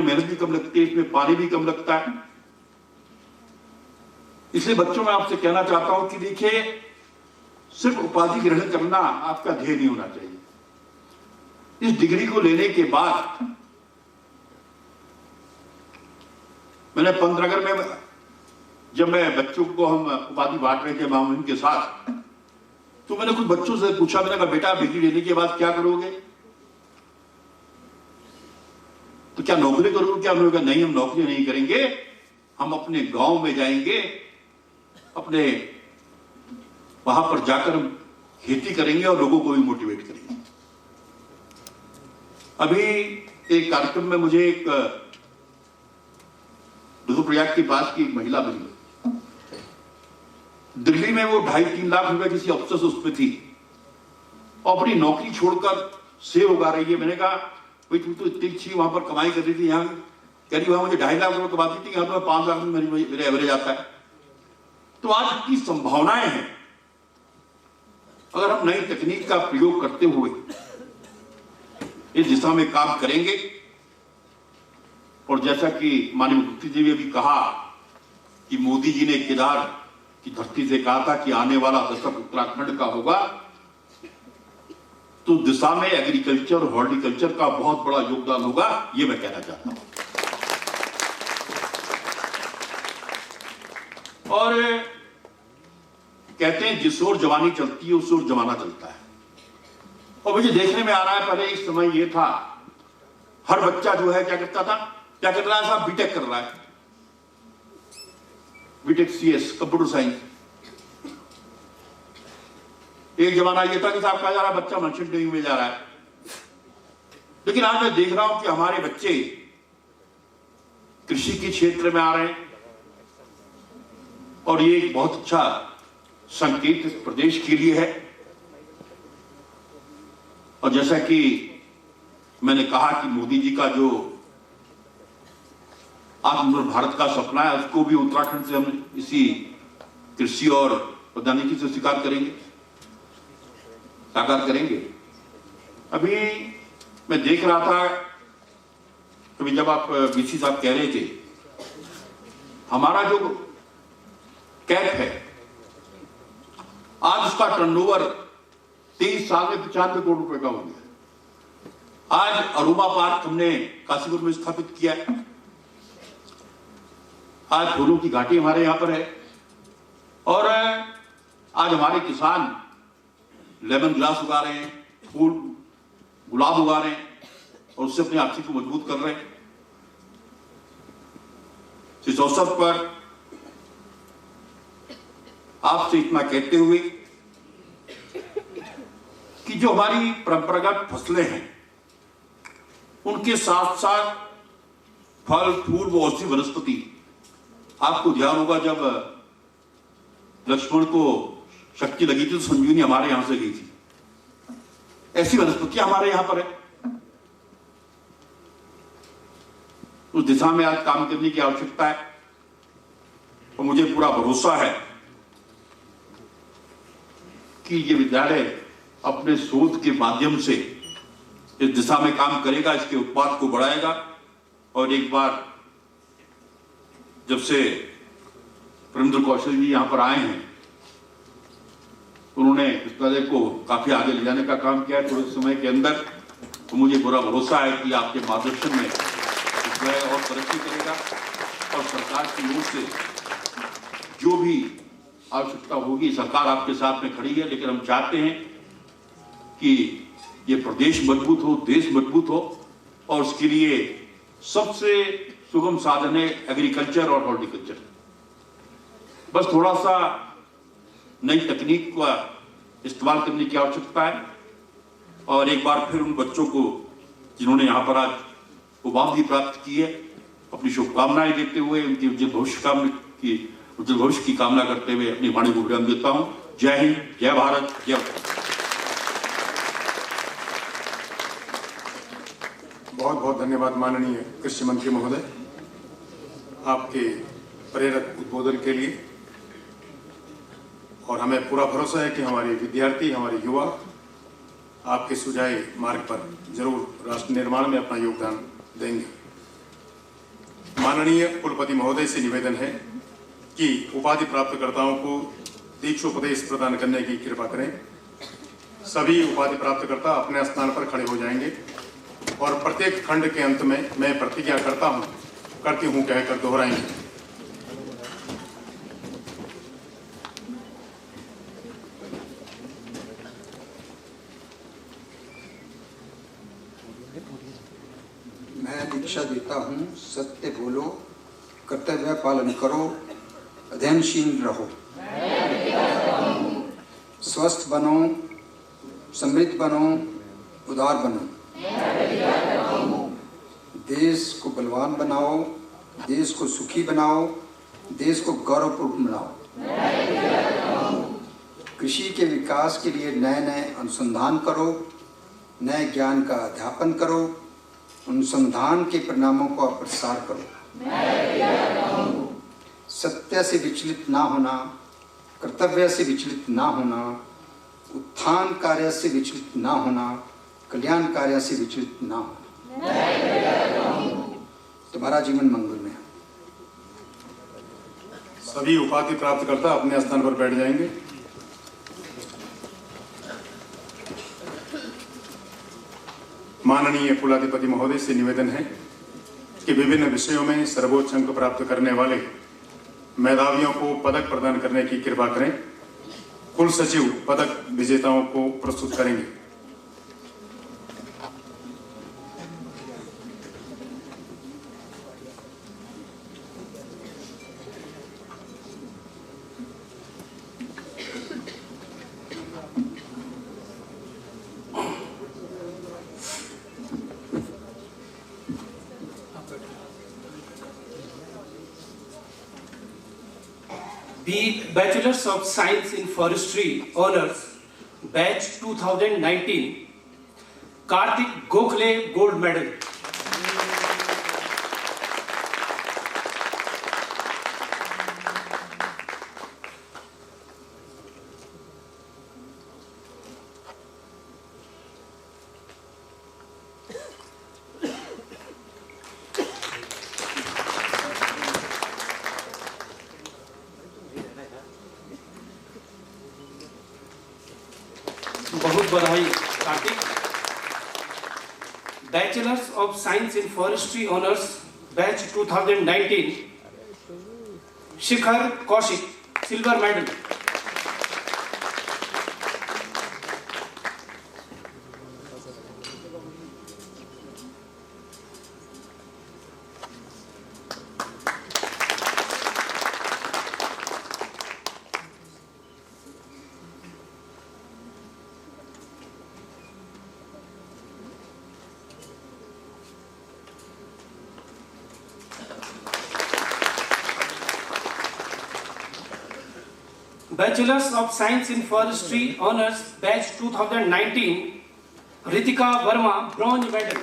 मेहनत भी कम लगती है, इसमें पानी भी कम लगता है। इसलिए बच्चों में आपसे कहना चाहता हूं कि देखिए, सिर्फ उपाधि ग्रहण करना आपका ध्येय नहीं होना चाहिए। इस डिग्री को लेने के बाद मैंने पंतनगर में जब मैं बच्चों को हम उपाधि बांट रहे थे मामून के साथ, तो मैंने कुछ बच्चों से पूछा, मैंने कहा बेटा डिग्री लेने के बाद क्या करोगे? तो क्या नौकरी करोगे? क्या? उन्होंने कहा नहीं, हम नौकरी नहीं करेंगे, हम अपने गांव में जाएंगे, अपने वहां पर जाकर हम खेती करेंगे और लोगों को भी मोटिवेट करेंगे। अभी एक कार्यक्रम में मुझे एक रुद्रप्रयाग के पास की एक महिला मिली, दिल्ली में वो 2.5-3 लाख रुपए किसी अफसर से उसमें थी और अपनी नौकरी छोड़कर सेब उगा रही है। मैंने कहा भाई तुम तो इतनी अच्छी वहां पर कमाई कर रही थी, यहाँ कह रही वहां मुझे 2.5 लाख रुपए कमाती थी, यहाँ तो 5 लाख में मेरे एवरेज आता है। तो आज इतनी संभावनाएं हैं, अगर हम नई तकनीक का प्रयोग करते हुए इस दिशा में काम करेंगे। और जैसा कि माननीय मुख्यमंत्री जी ने भी कहा कि मोदी जी ने केदार की धरती से कहा था कि आने वाला दशक उत्तराखंड का होगा, तो दिशा में एग्रीकल्चर और हॉर्टिकल्चर का बहुत बड़ा योगदान होगा, ये मैं कहना चाहता हूं। और कहते हैं जिस ओर जवानी चलती है उस ओर जमाना चलता है। और मुझे देखने में आ रहा है, पहले एक समय ये था हर बच्चा जो है क्या करता था, क्या कर रहा है साहब, बीटेक कर रहा है, बीटेक सीएस कंप्यूटर साइंस। एक जमाना ये था कि साहब कहा जा रहा है बच्चा मर्चेंट नेवी में जा रहा है। लेकिन आज मैं देख रहा हूं कि हमारे बच्चे कृषि के क्षेत्र में आ रहे हैं और ये एक बहुत अच्छा संकेत इस प्रदेश के लिए है। और जैसा कि मैंने कहा कि मोदी जी का जो आत्मनिर्भर भारत का सपना है, उसको भी उत्तराखंड से हम इसी कृषि और प्रौद्योगिकी से साकार करेंगे। अभी मैं देख रहा था, अभी जब आप बीसी साहब कह रहे थे, हमारा जो कैप है आज उसका टर्नओवर 23 साल में 95 करोड़ रुपए का हो गया। आज अरूमा पार्क हमने काशीपुर में स्थापित किया है। आज फूलों की घाटी हमारे यहां पर है और आज हमारे किसान लेमन ग्रास उगा रहे हैं, फूल गुलाब उगा रहे हैं और उससे अपनी आर्थिक को मजबूत कर रहे हैं। इस अवसर पर आपसे इतना कहते हुए कि जो हमारी परंपरागत फसलें हैं उनके साथ साथ फल फूल व औषधि वनस्पति, आपको ध्यान होगा जब लक्ष्मण को शक्ति लगी थी तो संजीवनी हमारे यहां से गई थी, ऐसी वनस्पतियां हमारे यहां पर है। उस दिशा में आज काम करने की आवश्यकता है और मुझे पूरा भरोसा है कि ये विद्यालय अपने शोध के माध्यम से इस दिशा में काम करेगा, इसके उत्पाद को बढ़ाएगा। और एक बार जब से प्रेमेंद्र कौशल जी यहां पर आए हैं, उन्होंने इस विद्यालय को काफी आगे ले जाने का काम किया है थोड़े समय के अंदर। तो मुझे पूरा भरोसा है कि आपके मार्गदर्शन में विद्यालय और तरक्की करेगा और सरकार की ओर से जो भी आवश्यकता होगी, सरकार आपके साथ में खड़ी है। लेकिन हम चाहते हैं कि ये प्रदेश मजबूत हो, देश मजबूत हो और उसके लिए सबसे सुगम साधन है एग्रीकल्चर और हॉर्टिकल्चर। बस थोड़ा सा नई तकनीक का इस्तेमाल करने की आवश्यकता है। और एक बार फिर उन बच्चों को जिन्होंने यहाँ पर आज उपाधि प्राप्त की है, अपनी शुभकामनाएं देते हुए उनकी उज्जवल भविष्य की कामना करते हुए अपनी वाणी को विराम देता हूँ। जय हिंद, जय भारत, जय भारत। बहुत बहुत धन्यवाद माननीय कृषि मंत्री महोदय, आपके प्रेरक उद्बोधन के लिए। और हमें पूरा भरोसा है कि हमारे विद्यार्थी, हमारे युवा आपके सुझाए मार्ग पर जरूर राष्ट्र निर्माण में अपना योगदान देंगे। माननीय कुलपति महोदय से निवेदन है कि उपाधि प्राप्तकर्ताओं को दीक्षोपदेश प्रदान करने की कृपा करें। सभी उपाधि प्राप्तकर्ता अपने स्थान पर खड़े हो जाएंगे और प्रत्येक खंड के अंत में मैं प्रतिज्ञा करती हूं कहकर दोहराएंगे। मैं दीक्षा देता हूँ, सत्य बोलो, कर्तव्य पालन करो, अध्ययनशील रहो, स्वस्थ बनो, समृद्ध बनो, उदार बनो, देश को बलवान बनाओ, देश को सुखी बनाओ, देश को गौरवपूर्ण बनाओ, कृषि के विकास के लिए नए नए अनुसंधान करो, नए ज्ञान का अध्यापन करो, अनुसंधान के परिणामों का प्रसार करो, सत्य से विचलित ना होना, कर्तव्य से विचलित ना होना, उत्थान कार्य से विचलित ना होना, कल्याण कार्य से विचलित ना होना। तुम्हारा जीवन मंगलमय हो। सभी उपाधि प्राप्तकर्ता अपने स्थान पर बैठ जाएंगे। माननीय कुलाधिपति महोदय से निवेदन है कि विभिन्न विषयों में सर्वोच्च अंक प्राप्त करने वाले मेधावियों को पदक प्रदान करने की कृपा करें। कुल सचिव पदक विजेताओं को प्रस्तुत करेंगे। The Bachelors of Science in Forestry Honors Batch 2019 Kartik Gokhale Gold Medal. बहुत बधाई Kartik. Bachelors of science in forestry honours batch 2019 Shikhar Kaushik silver medal. Bachelors of Science in Forestry Honors Batch 2019 Ritika Verma Bronze Medal.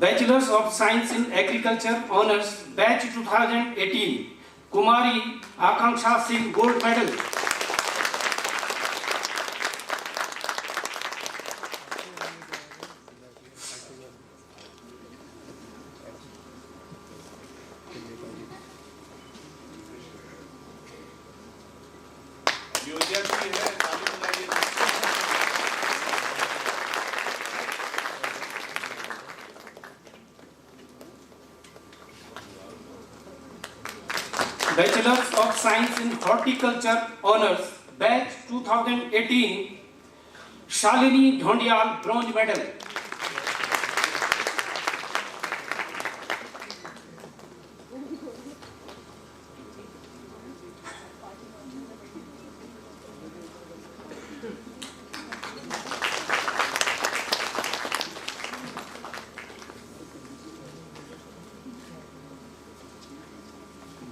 Bachelors of Science in Agriculture Honors Batch 2018 Kumari Akanksha Singh Gold Medal. Bachelors of Science in Horticulture Honors Batch 2018 Shalini Dhondiyal Bronze Medal.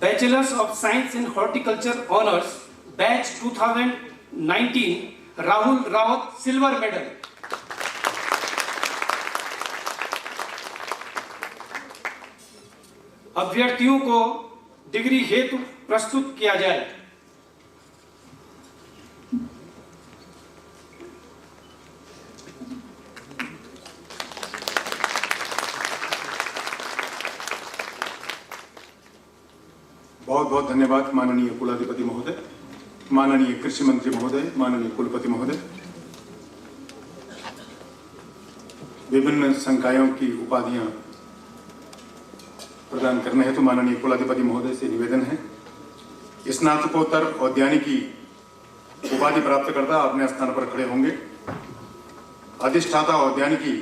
Bachelors of Science in Horticulture Honors Batch 2019 Rahul Rawat, silver medal. अभ्यर्थियों को degree हेतु प्रस्तुत किया जाए। बहुत बहुत धन्यवाद माननीय कुलाधिपति महोदय, माननीय कृषि मंत्री महोदय, माननीय कुलपति महोदय। विभिन्न संकायों की उपाधियां प्रदान करने हेतु माननीय कुलाधिपति महोदय से निवेदन है। स्नातकोत्तर औद्यानिकी उपाधि प्राप्तकर्ता अपने स्थान पर खड़े होंगे। अधिष्ठाता औद्यानिकी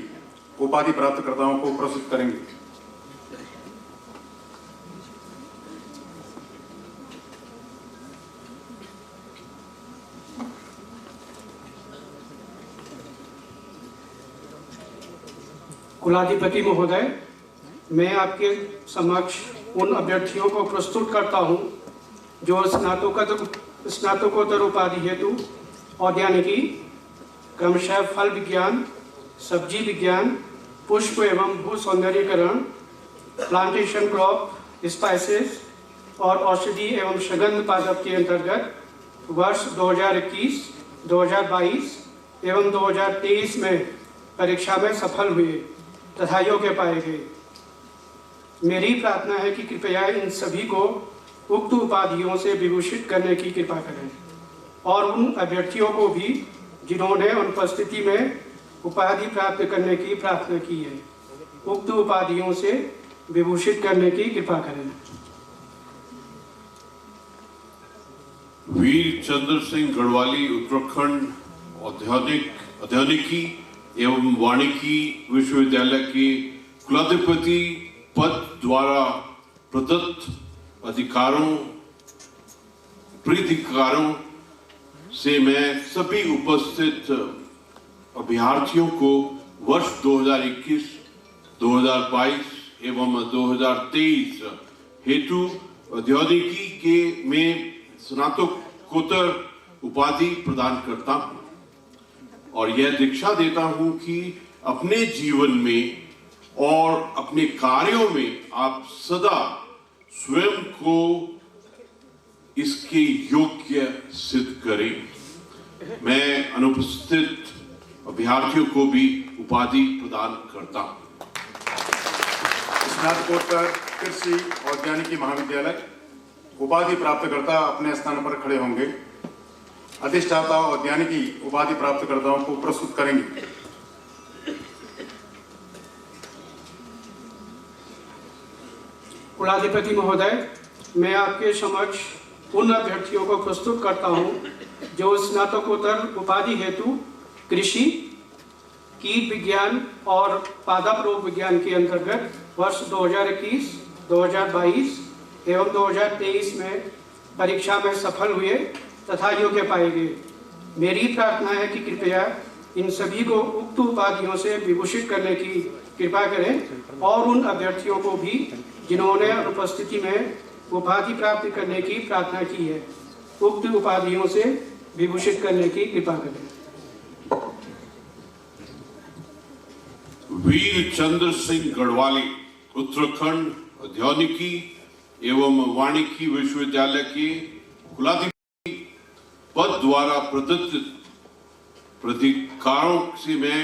उपाधि प्राप्तकर्ताओं को प्रस्तुत करेंगे। कुलाधिपति महोदय, मैं आपके समक्ष उन अभ्यर्थियों को प्रस्तुत करता हूं जो स्नातकोत्तर उपाधि हेतु औद्यानिकी, क्रमशः फल विज्ञान, सब्जी विज्ञान, पुष्प एवं भू सौंदर्यीकरण, प्लांटेशन क्रॉप, स्पाइसेस और औषधि एवं सुगंध पादप के अंतर्गत वर्ष 2021, 2022 एवं 2023 में परीक्षा में सफल हुए तथा योग्य पाए गए। मेरी प्रार्थना है कि कृपया इन सभी को उक्त उपाधियों से विभूषित करने की कृपा करें और उन अभ्यर्थियों को भी जिन्होंने अनुपस्थिति में उपाधि प्राप्त करने की प्रार्थना की है, उक्त उपाधियों से विभूषित करने की कृपा करें। वीर चंद्र सिंह गढ़वाली उत्तराखंड औद्यानिकी एवं वानिकी विश्वविद्यालय के कुलाधिपति पद द्वारा प्रदत्त प्राधिकारों से मैं सभी उपस्थित अभ्यर्थियों को वर्ष 2021, 2022 एवं 2023 हेतु औद्यानिकी के में स्नातकोत्तर उपाधि प्रदान करता हूं और यह दीक्षा देता हूं कि अपने जीवन में और अपने कार्यों में आप सदा स्वयं को इसके योग्य सिद्ध करें। मैं अनुपस्थित अभ्यर्थियों को भी उपाधि प्रदान करता हूं। स्नातकोत्तर कृषि औद्यानिकी महाविद्यालय उपाधि प्राप्तकर्ता अपने स्थान पर खड़े होंगे। अधिष्ठाता औद्यानिकी उपाधि प्राप्तकर्ताओं को प्रस्तुत करेंगे। कुलाधिपति महोदय, मैं आपके समक्ष उन अभ्यर्थियों को प्रस्तुत करता हूं जो स्नातकोत्तर उपाधि हेतु कृषि, कीट विज्ञान और पादप रोग विज्ञान के अंतर्गत वर्ष 2021, 2022 एवं 2023 में परीक्षा में सफल हुए तथा योग्य पाए गए। मेरी प्रार्थना है कि कृपया इन सभी को उक्त उपाधियों से विभूषित करने की कृपा करें और उन अभ्यर्थियों को भी जिन्होंने अनुपस्थिति में उपाधि प्राप्त करने की प्रार्थना की है, उक्त उपाधियों से विभूषित करने की कृपा करें। वीर चंद्र सिंह गढ़वाली उत्तराखंड औद्यानिकी एवं वानिकी विश्वविद्यालय के कुलाधिपति पद द्वारा प्रदत्त प्राधिकारों से मैं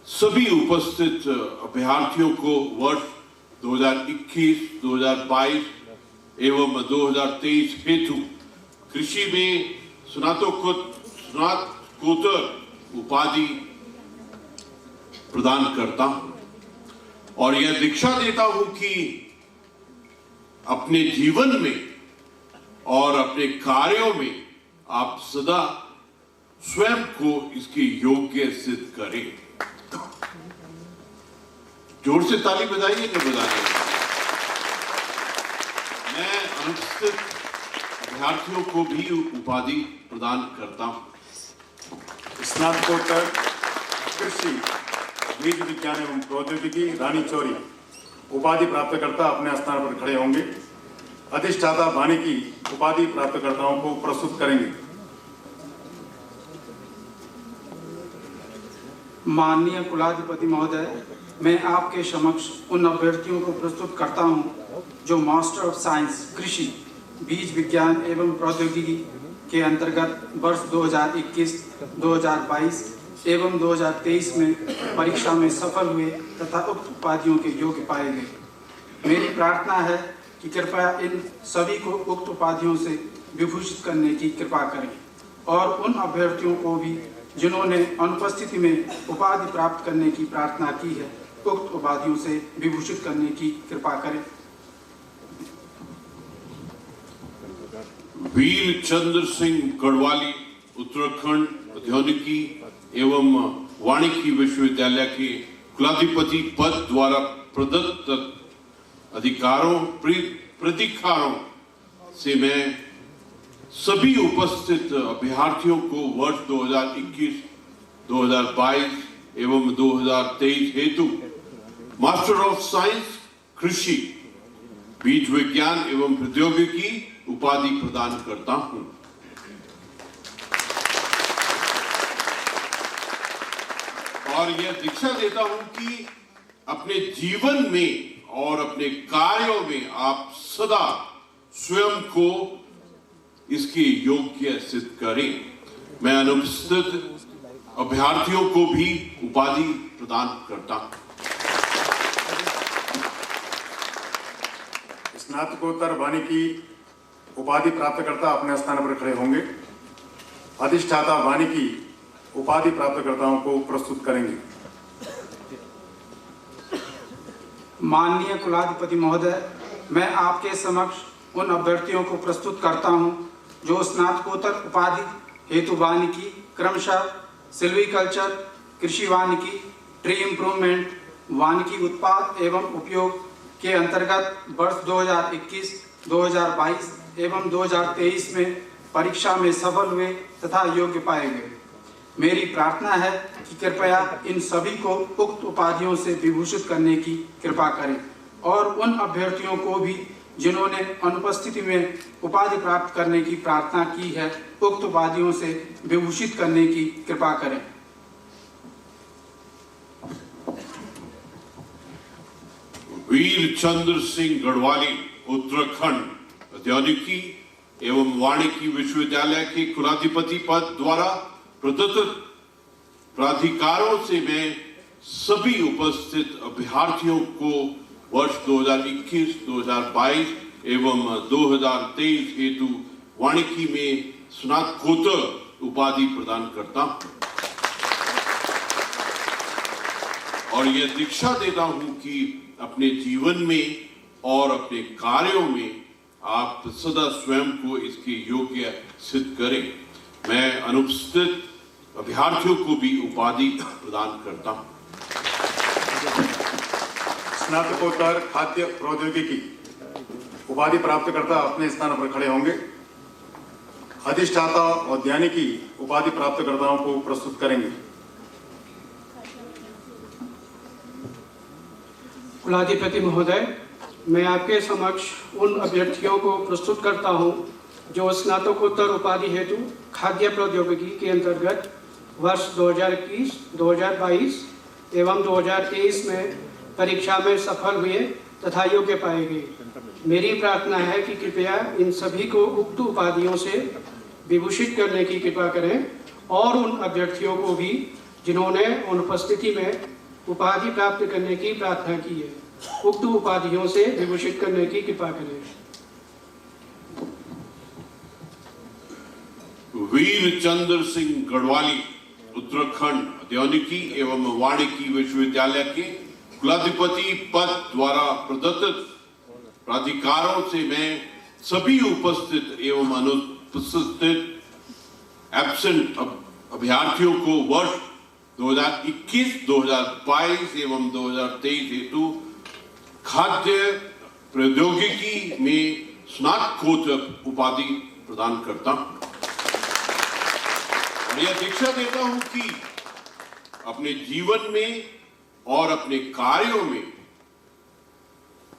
सभी उपस्थित अभ्यर्थियों को वर्ष 2021, 2022 एवं 2023 हेतु कृषि में स्नातकोत्तर उपाधि प्रदान करता हूं और यह दीक्षा देता हूं कि अपने जीवन में और अपने कार्यों में आप सदा स्वयं को इसके योग्य सिद्ध करें। जोर से ताली बजाइए न बजाइए। मैं अनुपस्थित अभ्यर्थियों को भी उपाधि प्रदान करता हूं। स्नातकोत्तर कृषि, बीज विज्ञान एवं प्रौद्योगिकी रानी चौरी उपाधि प्राप्तकर्ता अपने स्थान पर खड़े होंगे। अधिष्ठाता वानिकी उपाधि प्राप्तकर्ताओं को प्रस्तुत करेंगे। माननीय कुलाधिपति महोदय, मैं आपके समक्ष उन अभ्यर्थियों को प्रस्तुत करता हूं जो मास्टर ऑफ साइंस कृषि, बीज विज्ञान एवं प्रौद्योगिकी के अंतर्गत वर्ष 2021, 2022 एवं 2023 में परीक्षा में सफल हुए तथा उक्त उपाधियों के योग्य पाए गए। मेरी प्रार्थना है कि कृपया इन सभी को उक्त उपाधियों से विभूषित करने की कृपा करें और उन अभ्यर्थियों को भी जिन्होंने अनुपस्थिति में उपाधि प्राप्त करने की प्रार्थना की है, उक्त उपाधियों से विभूषित करने की कृपा करें। वीर चंद्र सिंह गढ़वाली उत्तराखंड प्रौद्योगिकी एवं वानिकी विश्वविद्यालय के कुलाधिपति पद द्वारा प्रदत्त प्रतिकारों से मैं सभी उपस्थित अभ्यर्थियों को वर्ष 2021, 2022 एवं 2023 हेतु मास्टर ऑफ साइंस कृषि, बीज विज्ञान एवं प्रौद्योगिकी उपाधि प्रदान करता हूं। और यह दीक्षा देता हूं कि अपने जीवन में और अपने कार्यों में आप सदा स्वयं को इसके योग्य सिद्ध करें। मैं अनुपस्थित अभ्यर्थियों को भी उपाधि प्रदान करता हूं। स्नातकोत्तर वानिकी उपाधि प्राप्तकर्ता अपने स्थान पर खड़े होंगे। अधिष्ठाता वानिकी उपाधि प्राप्तकर्ताओं को प्रस्तुत करेंगे। माननीय कुलाधिपति महोदय, मैं आपके समक्ष उन अभ्यर्थियों को प्रस्तुत करता हूं जो स्नातकोत्तर उपाधि हेतु वानिकी क्रमशः सिल्वीकल्चर, कृषि वानिकी, ट्री इम्प्रूवमेंट, वानिकी उत्पाद एवं उपयोग के अंतर्गत वर्ष 2021, 2022 एवं 2023 में परीक्षा में सफल हुए तथा योग्य पाए गए। मेरी प्रार्थना है कि कृपया इन सभी को उक्त उपाधियों से विभूषित करने की कृपा करें और उन अभ्यर्थियों को भी जिन्होंने अनुपस्थिति में उपाधि प्राप्त करने की प्रार्थना की है, उक्त उपाधियों से विभूषित करने की कृपा करें। वीर चंद्र सिंह गढ़वाली उत्तराखंड प्रौद्योगिकी एवं वानिकी विश्वविद्यालय के कुलाधिपति पद द्वारा प्रदत्त प्राधिकारों से मैं सभी उपस्थित अभ्यर्थियों को वर्ष 2021, 2022 एवं 2023 हेतु वानिकी में स्नातकोत्तर उपाधि प्रदान करता हूं और यह दीक्षा देता हूं कि अपने जीवन में और अपने कार्यों में आप सदा स्वयं को इसके योग्य सिद्ध करें। मैं अनुपस्थित अभ्यर्थियों को भी उपाधि प्रदान करता हूं। स्नातकोत्तर खाद्य प्रौद्योगिकी उपाधि प्राप्तकर्ता अपने स्थान पर खड़े होंगे। अधिष्ठाता औद्यानिकी उपाधि प्राप्तकर्ताओं को प्रस्तुत करेंगे। कुलाधिपति महोदय, मैं आपके समक्ष उन अभ्यर्थियों को प्रस्तुत करता हूं जो स्नातकोत्तर उपाधि हेतु खाद्य प्रौद्योगिकी के अंतर्गत वर्ष 2021, 2022 एवं 2023 में परीक्षा में सफल हुए तथा योग्य पाए गए। मेरी प्रार्थना है कि कृपया इन सभी को उक्त उपाधियों से विभूषित करने की कृपा करें और उन अभ्यर्थियों को भी जिन्होंने अनुपस्थिति में उपाधि प्राप्त करने की प्रार्थना की है, उक्त उपाधियों से विभूषित करने की कृपा करें। वीर चंद्र सिंह गढ़वाली उत्तराखंड प्रौद्योगिकी एवं वानिकी विश्वविद्यालय के कुलाधिपति पद द्वारा प्रदत्त प्राधिकारों से मैं सभी उपस्थित एवं अनुपस्थित एब्सेंट अभ्यर्थियों को वर्ष 2021, 2022 एवं 2023 हेतु खाद्य प्रौद्योगिकी में स्नातकोत्तर उपाधि प्रदान करता हूं और यह दीक्षा देता हूं कि अपने जीवन में और अपने कार्यों में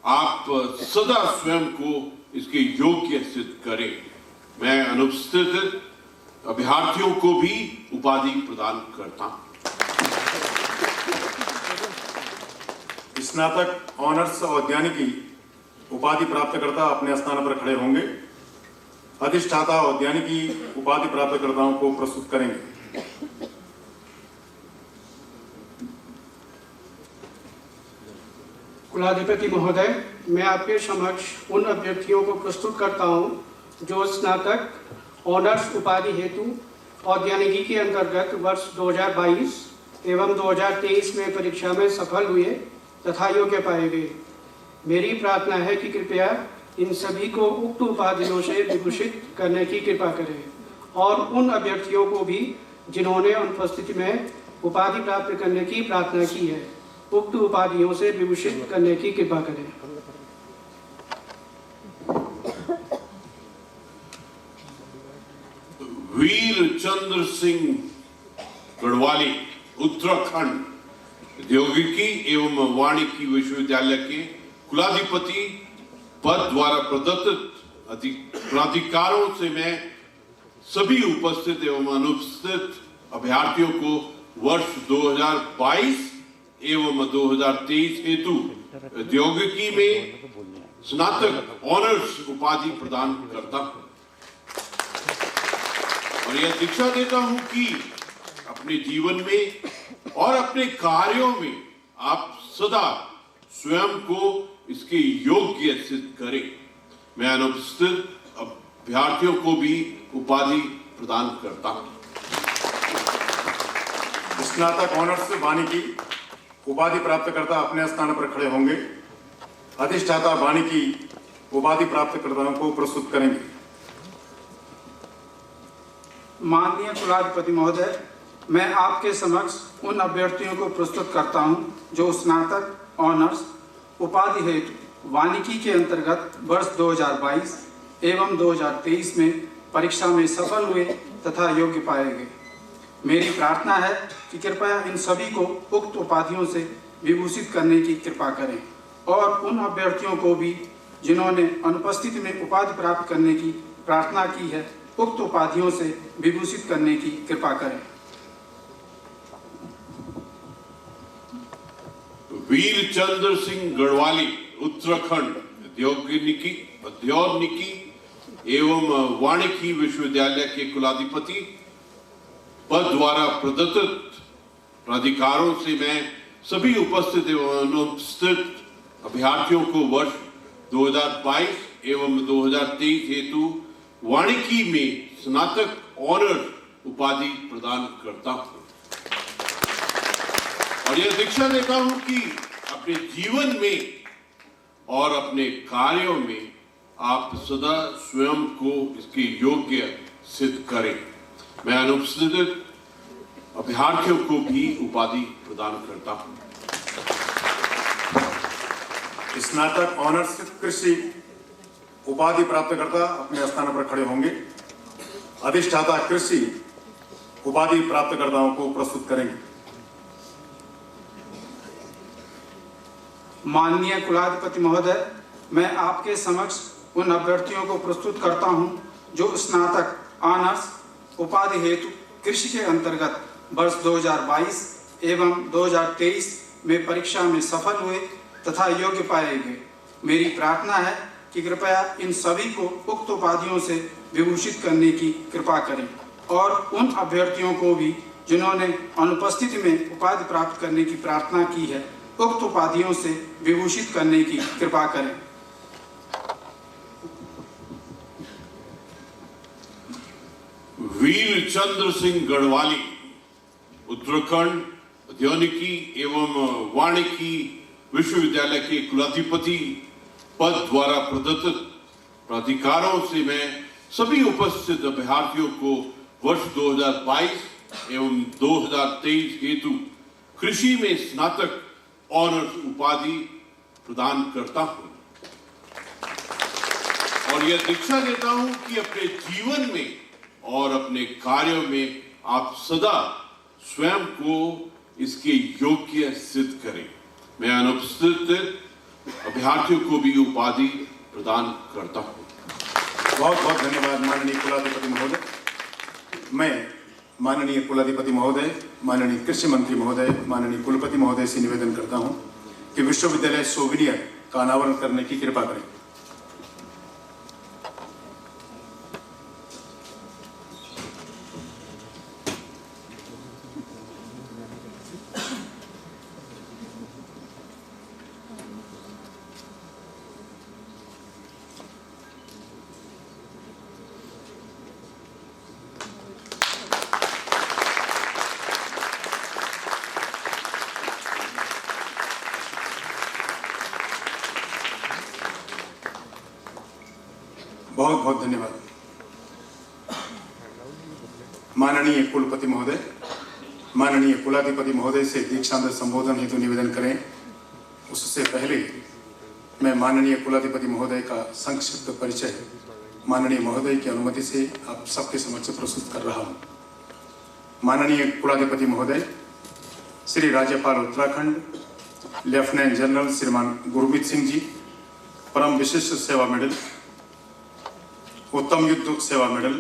आप सदा स्वयं को इसके योग्य सिद्ध करें। मैं अनुपस्थित अभ्यर्थियों को भी उपाधि प्रदान करता हूं। स्नातक ऑनर्स औद्यानिकी उपाधि प्राप्तकर्ता अपने स्थान पर खड़े होंगे। अधिष्ठाता औद्यानिकी उपाधि प्राप्तकर्ताओं को प्रस्तुत करेंगे। कुलाधिपति महोदय, मैं आपके समक्ष उन अभ्यर्थियों को प्रस्तुत करता हूं जो स्नातक ऑनर्स उपाधि हेतु औद्यानिकी के अंतर्गत वर्ष 2022 एवं 2023 में परीक्षा में सफल हुए तथा योग्य पाए गए। मेरी प्रार्थना है कि कृपया इन सभी को उक्त उपाधियों से विभूषित करने की कृपा करें और उन अभ्यर्थियों को भी जिन्होंने अनुपस्थिति में उपाधि प्राप्त करने की प्रार्थना की है, उक्त उपाधियों से विभूषित करने की कृपा करें। वीर चंद्र सिंह गढ़वाली उत्तराखंड औद्योगिकी एवं वाणिकी विश्वविद्यालय के कुलाधिपति पद द्वारा प्रदत्त प्राधिकारों से मैं सभी उपस्थित एवं अनुपस्थित अभ्यर्थियों को वर्ष 2022 एवं 2023 हेतु औद्योगिकी में स्नातक ऑनर्स उपाधि प्रदान करता हूं और यह दीक्षा देता हूं कि अपने जीवन में और अपने कार्यों में आप सदा स्वयं को इसके योग्य सिद्ध करें। मैं अनुपस्थित अभ्यर्थियों को भी उपाधि प्रदान करता हूं। स्नातक ऑनर्स वाणिकी उपाधि प्राप्तकर्ता अपने स्थान पर खड़े होंगे। अधिष्ठाता वाणिकी उपाधि प्राप्तकर्ताओं को प्रस्तुत करेंगे। माननीय कुलाधिपति महोदय, मैं आपके समक्ष उन अभ्यर्थियों को प्रस्तुत करता हूं जो स्नातक ऑनर्स उपाधि हेतु वानिकी के अंतर्गत वर्ष 2022 एवं 2023 में परीक्षा में सफल हुए तथा योग्य पाए गए। मेरी प्रार्थना है कि कृपया इन सभी को उक्त उपाधियों से विभूषित करने की कृपा करें और उन अभ्यर्थियों को भी जिन्होंने अनुपस्थिति में उपाधि प्राप्त करने की प्रार्थना की है, उक्त उपाधियों से विभूषित करने की कृपा करें। वीर चंद्र सिंह गढ़वाली उत्तराखंड औद्यानिकी एवं वाणिकी विश्वविद्यालय के कुलाधिपति पद द्वारा प्रदत्त प्राधिकारों से मैं सभी उपस्थित एवं अनुपस्थित अभ्यर्थियों को वर्ष 2022 एवं 2023 हेतु वाणिकी में स्नातक ऑनर्स उपाधि प्रदान करता हूं और यह दीक्षा देता हूं कि अपने जीवन में और अपने कार्यों में आप सदा स्वयं को इसके योग्य सिद्ध करें। मैं अनुपस्थित अभ्यर्थियों को भी उपाधि प्रदान करता हूं। स्नातक ऑनर्स कृषि उपाधि प्राप्तकर्ता अपने स्थान पर खड़े होंगे। अधिष्ठाता कृषि उपाधि प्राप्तकर्ताओं को प्रस्तुत करेंगे। माननीय कुलाधिपति महोदय, मैं आपके समक्ष उन अभ्यर्थियों को प्रस्तुत करता हूं जो स्नातक ऑनर्स उपाधि हेतु कृषि के अंतर्गत वर्ष 2022 एवं 2023 में परीक्षा में सफल हुए तथा योग्य पाए गए। मेरी प्रार्थना है कि कृपया इन सभी को उक्त उपाधियों से विभूषित करने की कृपा करें और उन अभ्यर्थियों को भी जिन्होंने अनुपस्थिति में उपाधि प्राप्त करने की प्रार्थना की है, उक्त उपाधियों से विभूषित करने की कृपा करें। वीर चंद्र सिंह गढ़वाली उत्तराखंड औद्यानिकी एवं वाणिकी विश्वविद्यालय के कुलाधिपति पद द्वारा प्रदत्त प्राधिकारों से मैं सभी उपस्थित अभ्यर्थियों को वर्ष 2022 एवं 2023 हेतु कृषि में स्नातक ऑनर्स उपाधि प्रदान करता हूं और यह दीक्षा देता हूं कि अपने जीवन में और अपने कार्यों में आप सदा स्वयं को इसके योग्य सिद्ध करें। मैं अनुपस्थित अभ्यर्थियों को भी उपाधि प्रदान करता हूं। बहुत बहुत धन्यवाद माननीय कुलाधिपति महोदय। मैं माननीय कुलाधिपति महोदय, माननीय कृषि मंत्री महोदय, माननीय कुलपति महोदय से निवेदन करता हूं कि विश्वविद्यालय सोविनियर का अनावरण करने की कृपा करें। बहुत बहुत धन्यवाद। माननीय कुलपति महोदय, माननीय कुलाधिपति महोदय से दीक्षांत संबोधन हेतु निवेदन करें। उससे पहले मैं माननीय कुलाधिपति महोदय का संक्षिप्त परिचय माननीय महोदय की अनुमति से आप सबके समक्ष प्रस्तुत कर रहा हूं। माननीय कुलाधिपति महोदय, श्री राज्यपाल उत्तराखंड लेफ्टिनेंट जनरल श्रीमान गुरमीत सिंह जी, परम विशिष्ट सेवा मेडल, उत्तम युद्ध सेवा मेडल,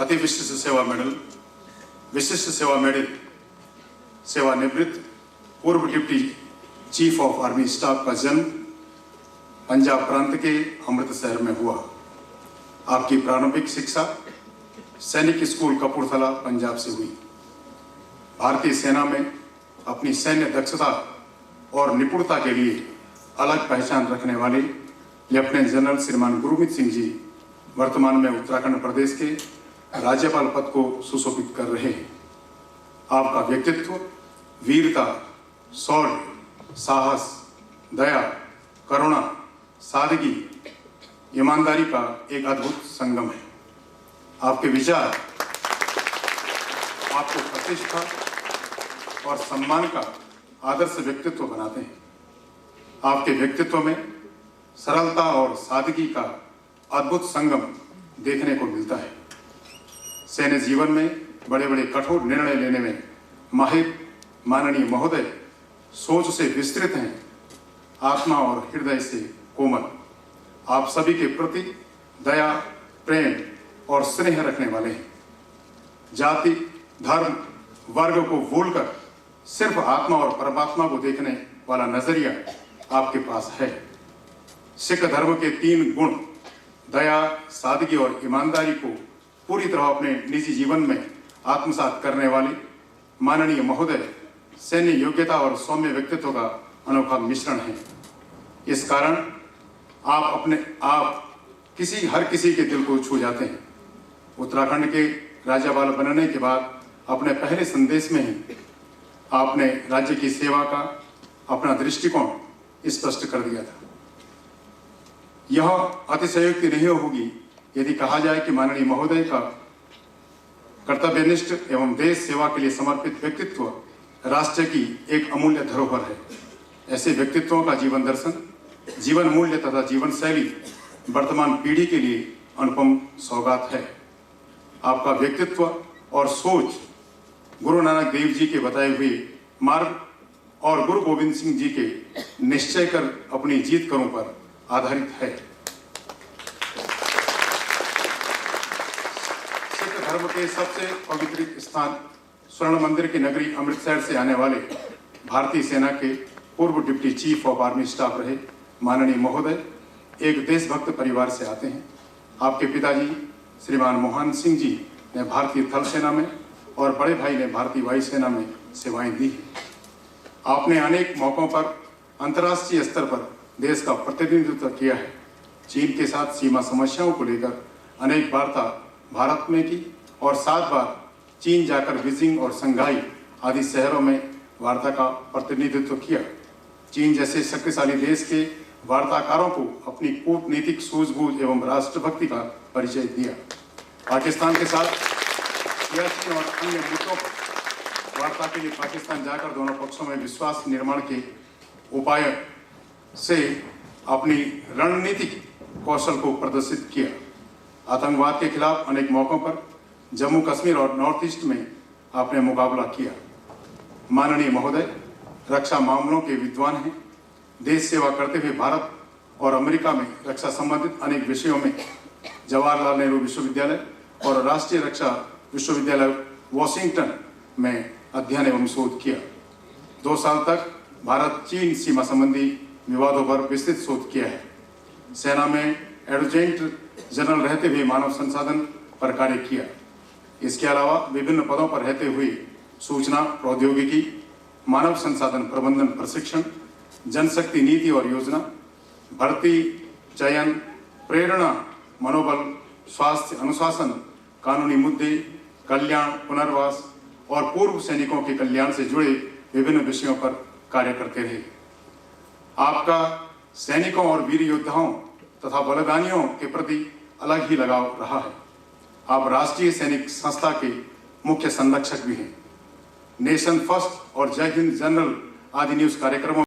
अति विशिष्ट सेवा मेडल, विशिष्ट सेवा मेडल, सेवानिवृत्त पूर्व deputy chief of army staff का जन्म पंजाब प्रांत के अमृतसर में हुआ। आपकी प्रारंभिक शिक्षा सैनिक स्कूल कपूरथला पंजाब से हुई। भारतीय सेना में अपनी सैन्य दक्षता और निपुणता के लिए अलग पहचान रखने वाले लेफ्टिनेंट जनरल श्रीमान गुरमीत सिंह जी वर्तमान में उत्तराखंड प्रदेश के राज्यपाल पद को सुशोभित कर रहे हैं। आपका व्यक्तित्व वीरता, शौर्य, साहस, दया, करुणा, सादगी, ईमानदारी का एक अद्भुत संगम है। आपके विचार आपको प्रतिष्ठा और सम्मान का आदर्श व्यक्तित्व बनाते हैं। आपके व्यक्तित्व में सरलता और सादगी का अद्भुत संगम देखने को मिलता है। सैन्य जीवन में बड़े बड़े कठोर निर्णय लेने में माहिर माननीय महोदय सोच से विस्तृत हैं, आत्मा और हृदय से कोमल। आप सभी के प्रति दया, प्रेम और स्नेह रखने वाले हैं। जाति, धर्म, वर्ग को भूलकर सिर्फ आत्मा और परमात्मा को देखने वाला नजरिया आपके पास है। सिख धर्म के 3 गुण दया, सादगी और ईमानदारी को पूरी तरह अपने निजी जीवन में आत्मसात करने वाले माननीय महोदय सैन्य योग्यता और सौम्य व्यक्तित्व का अनोखा मिश्रण है। इस कारण आप हर किसी के दिल को छू जाते हैं। उत्तराखंड के राज्यपाल बनने के बाद अपने पहले संदेश में ही आपने राज्य की सेवा का अपना दृष्टिकोण स्पष्ट कर दिया था। यह अतिशयोक्ति नहीं होगी यदि कहा जाए कि माननीय महोदय का कर्तव्यनिष्ठ एवं देश सेवा के लिए समर्पित व्यक्तित्व राष्ट्र की एक अमूल्य धरोहर है। ऐसे व्यक्तित्वों का जीवन दर्शन, जीवन मूल्य तथा जीवन शैली वर्तमान पीढ़ी के लिए अनुपम सौगात है। आपका व्यक्तित्व और सोच गुरु नानक देव जी के बताए हुए मार्ग और गुरु गोविंद सिंह जी के निश्चय कर अपनी जीत करों पर आधारित है। सिख धर्म के सबसे पवित्र स्थान स्वर्ण मंदिर की नगरी अमृतसर से आने वाले भारतीय सेना के पूर्व deputy chief of army staff रहे माननीय महोदय एक देशभक्त परिवार से आते हैं। आपके पिताजी श्रीमान मोहन सिंह जी ने भारतीय थल सेना में और बड़े भाई ने भारतीय वायुसेना में सेवाएं दी। आपने अनेक मौकों पर अंतर्राष्ट्रीय स्तर पर देश का प्रतिनिधित्व किया है। चीन के साथ सीमा समस्याओं को लेकर अनेक वार्ता भारत में की और 7 बार चीन जाकर बीजिंग और शंघाई आदि शहरों में वार्ता का प्रतिनिधित्व किया। चीन जैसे शक्तिशाली देश के वार्ताकारों को अपनी कूटनीतिक सूझबूझ एवं राष्ट्रभक्ति का परिचय दिया। पाकिस्तान के साथ सियाचिन और अन्य मुद्दों पर वार्ता के लिए पाकिस्तान जाकर दोनों पक्षों में विश्वास निर्माण के उपाय से अपनी रणनीतिक कौशल को प्रदर्शित किया। आतंकवाद के खिलाफ अनेक मौकों पर जम्मू कश्मीर और नॉर्थ ईस्ट में आपने मुकाबला किया। माननीय महोदय रक्षा मामलों के विद्वान हैं। देश सेवा करते हुए भारत और अमेरिका में रक्षा संबंधित अनेक विषयों में जवाहरलाल नेहरू विश्वविद्यालय और राष्ट्रीय रक्षा विश्वविद्यालय वॉशिंगटन में अध्ययन एवं शोध किया। 2 साल तक भारत चीन सीमा संबंधी विवादों पर विस्तृत शोध किया है। सेना में एडजुटेंट जनरल रहते हुए मानव संसाधन पर कार्य किया। इसके अलावा विभिन्न पदों पर रहते हुए सूचना प्रौद्योगिकी, मानव संसाधन प्रबंधन प्रशिक्षण, जनशक्ति नीति और योजना, भर्ती, चयन, प्रेरणा, मनोबल, स्वास्थ्य अनुशासन, कानूनी मुद्दे, कल्याण, पुनर्वास और पूर्व सैनिकों के कल्याण से जुड़े विभिन्न विषयों पर कार्य करते रहे। आपका सैनिकों और वीर योद्धाओं तथा बलिदानियों के प्रति अलग ही लगाव रहा है। आप राष्ट्रीय सैनिक संस्था के मुख्य संरक्षक भी हैं। नेशन फर्स्ट और जय हिंद जनरल आदि न्यूज कार्यक्रमों